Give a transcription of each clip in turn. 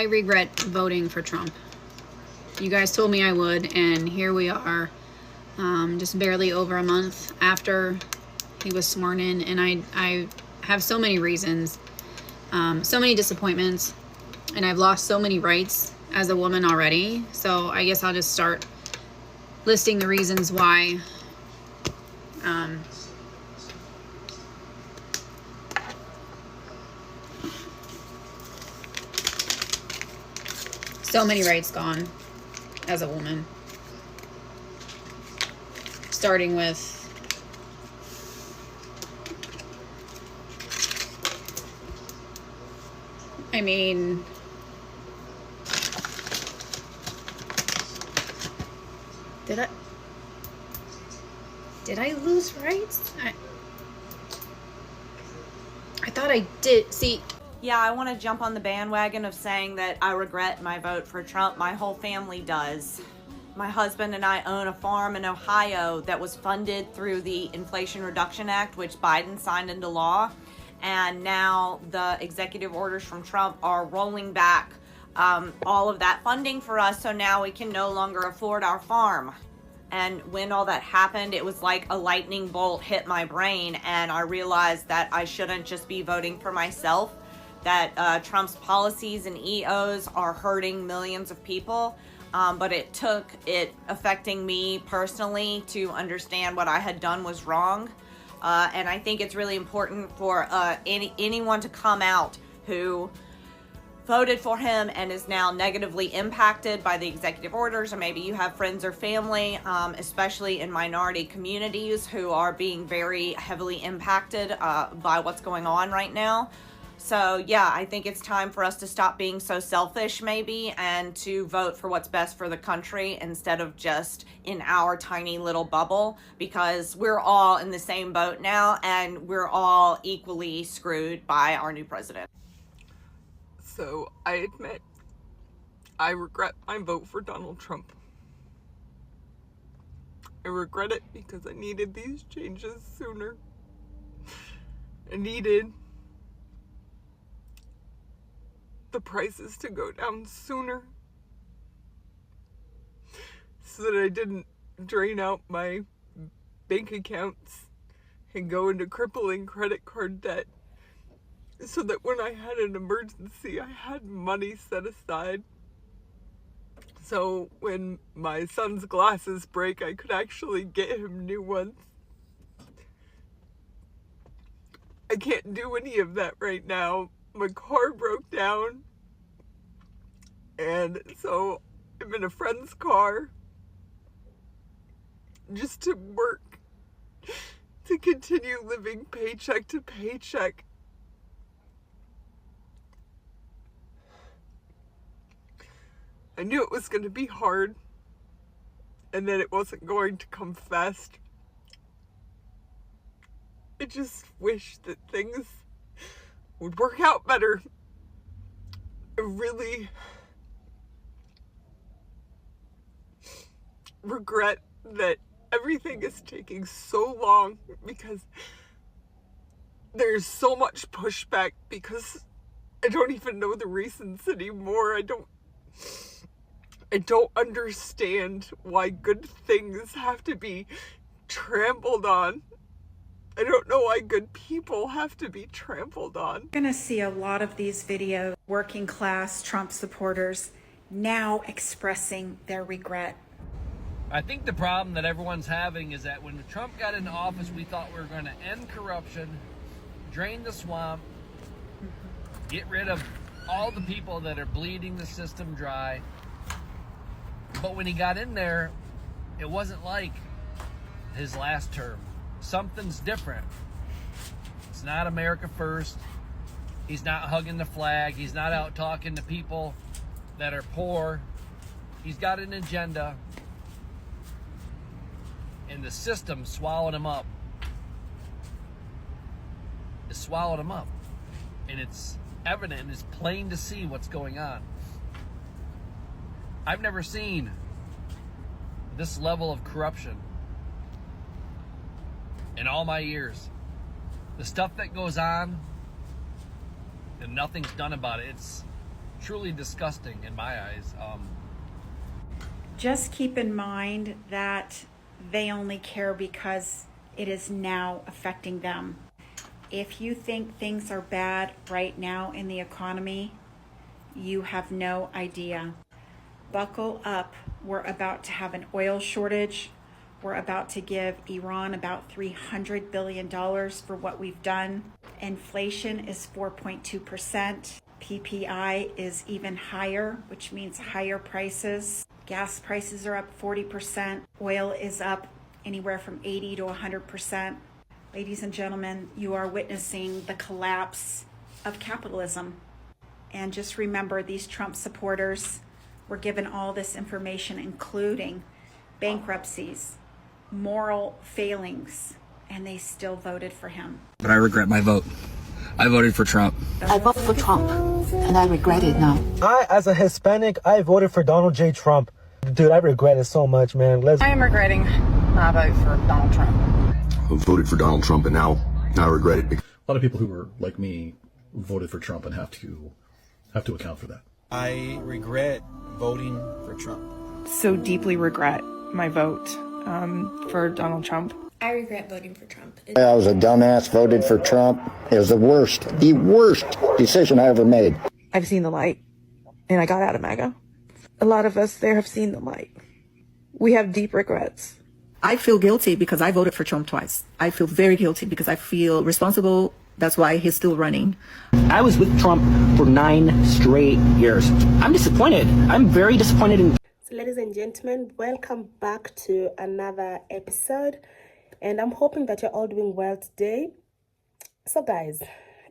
I regret voting for Trump. You guys told me I would, and here we are, just barely over a month after he was sworn in, and I have so many reasons, so many disappointments, and I've lost so many rights as a woman already. So I guess I'll just start listing the reasons why. So many rights gone as a woman. Starting with I mean, did I lose rights? I thought I did. See, yeah, I want to jump on the bandwagon of saying that I regret my vote for Trump. My whole family does. My husband and I own a farm in Ohio that was funded through the Inflation Reduction Act, which Biden signed into law. And now the executive orders from Trump are rolling back all of that funding for us. So now we can no longer afford our farm. And when all that happened, it was like a lightning bolt hit my brain. And I realized that I shouldn't just be voting for myself, that Trump's policies and EOs are hurting millions of people. But it took it affecting me personally to understand what I had done was wrong. And I think it's really important for anyone to come out who voted for him and is now negatively impacted by the executive orders, or maybe you have friends or family, especially in minority communities, who are being very heavily impacted by what's going on right now. So yeah, I think it's time for us to stop being so selfish maybe, and to vote for what's best for the country instead of just in our tiny little bubble, because we're all in the same boat now and we're all equally screwed by our new president. So I admit I regret my vote for Donald Trump. I regret it because I needed these changes sooner. I needed the prices to go down sooner so that I didn't drain out my bank accounts and go into crippling credit card debt, so that when I had an emergency, I had money set aside. So when my son's glasses break, I could actually get him new ones. I can't do any of that right now. My car broke down, and so I'm in a friend's car just to work, to continue living paycheck to paycheck. I knew it was going to be hard, and that it wasn't going to come fast. I just wish that things would work out better. I really regret that everything is taking so long, because there's so much pushback, because I don't even know the reasons anymore. I don't understand why good things have to be trampled on. I don't know why good people have to be trampled on. You're going to see a lot of these videos, working class Trump supporters now expressing their regret. I think the problem that everyone's having is that when Trump got into office, we thought we were going to end corruption, drain the swamp, get rid of all the people that are bleeding the system dry. But when he got in there, it wasn't like his last term. Something's different. It's not America first. He's not hugging the flag. He's not out talking to people that are poor. He's got an agenda. And the system swallowed him up. It swallowed him up. And it's evident and it's plain to see what's going on. I've never seen this level of corruption in all my years. The stuff that goes on and nothing's done about it. It's truly disgusting in my eyes. Just keep in mind that they only care because it is now affecting them. If you think things are bad right now in the economy, you have no idea. Buckle up. We're about to have an oil shortage. We're about to give Iran about $300 billion for what we've done. Inflation is 4.2%. PPI is even higher, which means higher prices. Gas prices are up 40%. Oil is up anywhere from 80 to 100%. Ladies and gentlemen, you are witnessing the collapse of capitalism. And just remember, these Trump supporters were given all this information, including bankruptcies, moral failings, and they still voted for him. But I regret my vote. I voted for Trump. I voted for Trump, and I regret it now. As a Hispanic, I voted for Donald J. Trump. Dude, I regret it so much, man. I am regretting my vote for Donald Trump. I voted for Donald Trump, and now I regret it. A lot of people who were like me voted for Trump and have to account for that. I regret voting for Trump. So deeply regret my vote for Donald Trump. I regret voting for Trump. I was a dumbass, voted for Trump. It was the worst decision I ever made. I've seen the light, and I got out of MAGA. A lot of us there have seen the light. We have deep regrets. I feel guilty because I voted for Trump twice. I feel very guilty because I feel responsible. That's why he's still running. I was with Trump for 9 straight years. I'm disappointed. I'm very disappointed in... So ladies and gentlemen, welcome back to another episode. And I'm hoping that you're all doing well today. So guys,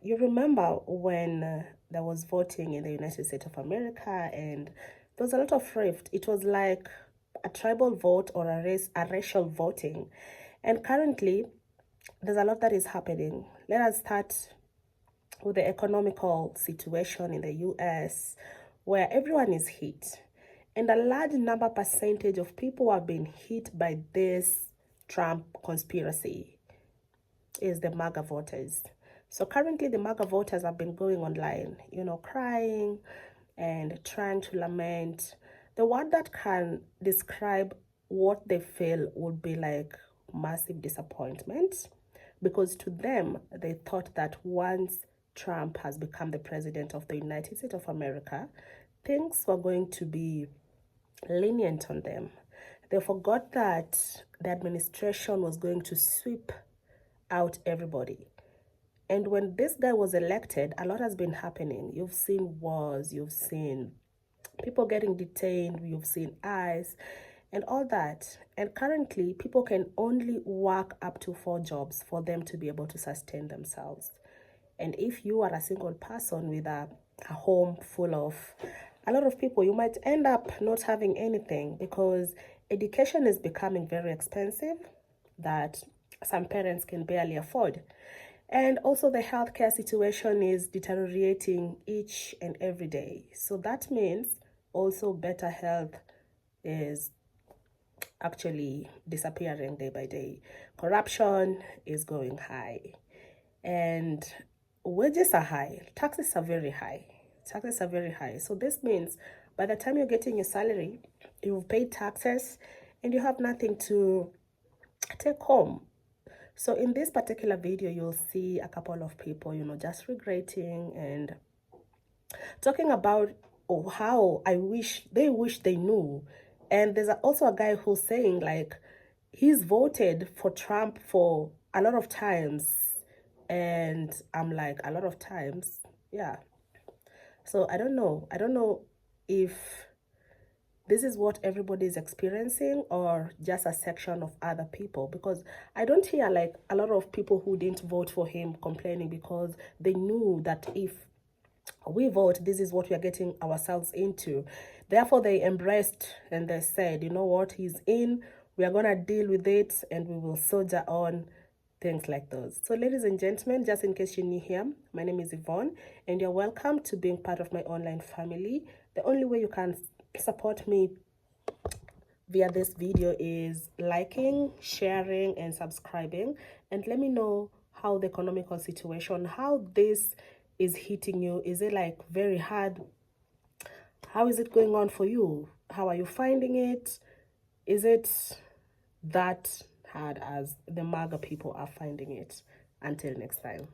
you remember when there was voting in the United States of America and there was a lot of rift. It was like a tribal vote or a racial voting. And currently, there's a lot that is happening. Let us start with the economical situation in the US, where everyone is hit. And a large percentage of people have been hit by this Trump conspiracy is the MAGA voters. So currently the MAGA voters have been going online, crying and trying to lament. The word that can describe what they feel would be like massive disappointment, because to them, they thought that once Trump has become the president of the United States of America, things were going to be lenient on them. They forgot that the administration was going to sweep out everybody. And when this guy was elected, a lot has been happening. You've seen wars, you've seen people getting detained, you've seen ICE, and all that. And currently, people can only work up to 4 jobs for them to be able to sustain themselves. And if you are a single person with a home full of a lot of people, you might end up not having anything, because education is becoming very expensive that some parents can barely afford. And also the healthcare situation is deteriorating each and every day. So that means also better health is actually disappearing day by day. Corruption is going high. And wages are high. Taxes are very high. So this means by the time you're getting your salary, you've paid taxes and you have nothing to take home. So in this particular video, you'll see a couple of people, just regretting and talking about how they wish they knew. And there's also a guy who's saying like he's voted for Trump for a lot of times. And I'm like, a lot of times? Yeah. So I don't know if this is what everybody is experiencing or just a section of other people, because I don't hear like a lot of people who didn't vote for him complaining, because they knew that if we vote, this is what we are getting ourselves into. Therefore, they embraced and they said, you know what, he's in, we are going to deal with it and we will soldier on, things like those. So ladies and gentlemen, just in case you're new here, my name is Yvonne and you're welcome to being part of my online family. The only way you can support me via this video is liking, sharing and subscribing, and let me know how the economical situation, how this is hitting you. Is it like very hard How is it going on for you? How are you finding it? Is it that hard as the MAGA people are finding it? Until next time.